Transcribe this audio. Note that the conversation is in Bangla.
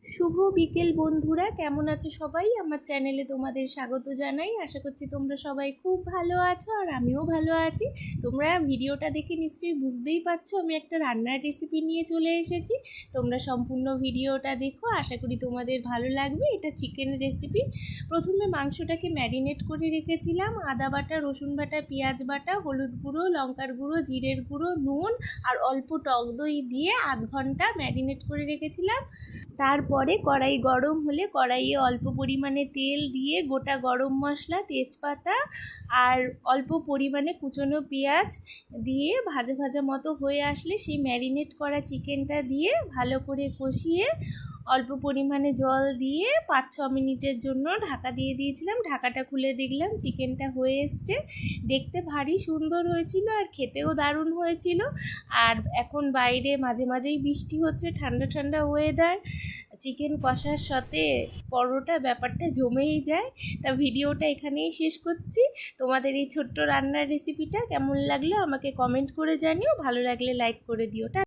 শুভ বিকেল বন্ধুরা, কেমন আছো সবাই? আমার চ্যানেলে তোমাদের স্বাগত জানাই। আশা করছি তোমরা সবাই খুব ভালো আছো আর আমিও ভালো আছি। তোমরা ভিডিওটা দেখে নিশ্চয়ই বুঝতেই পারছো আমি একটা রান্নার রেসিপি নিয়ে চলে এসেছি। তোমরা সম্পূর্ণ ভিডিওটা দেখো, আশা করি তোমাদের ভালো লাগবে। এটা চিকেন রেসিপি। প্রথমে মাংসটাকে ম্যারিনেট করে রেখেছিলাম। আদা বাটা, রসুন বাটা, পেঁয়াজ বাটা, হলুদ গুঁড়ো, লঙ্কার গুঁড়ো, জিরের গুঁড়ো, নুন আর অল্প টক দই দিয়ে আধ ঘন্টা ম্যারিনেট করে রেখেছিলাম। তারপরে কড়াই গরম হলে কড়াইয়ে অল্প পরিমাণে তেল দিয়ে গোটা গরম মশলা, তেজপাতা আর অল্প পরিমাণে কুচনো পেঁয়াজ দিয়ে ভাজা ভাজা মতো হয়ে আসলে সেই ম্যারিনেট করা চিকেনটা দিয়ে ভালো করে কষিয়ে অল্প পরিমাণে জল দিয়ে 5-6 মিনিটের জন্য ঢাকা দিয়ে দিয়েছিলাম। ঢাকাটা খুলে দেখলাম চিকেনটা হয়ে এসছে। দেখতে ভারী সুন্দর হয়েছিল আর খেতেও দারুণ হয়েছিল। আর এখন বাইরে মাঝে মাঝেই বৃষ্টি হচ্ছে, ঠান্ডা ঠান্ডা ওয়েদার, চিকেন কষার সাথে পরোটা ব্যাপারটা জমেই যায়। তা ভিডিওটা এখানেই শেষ করছি। তোমাদের এই ছোট্ট রান্নার রেসিপিটা কেমন লাগলো আমাকে কমেন্ট করে জানিও, ভালো লাগলে লাইক করে দিও।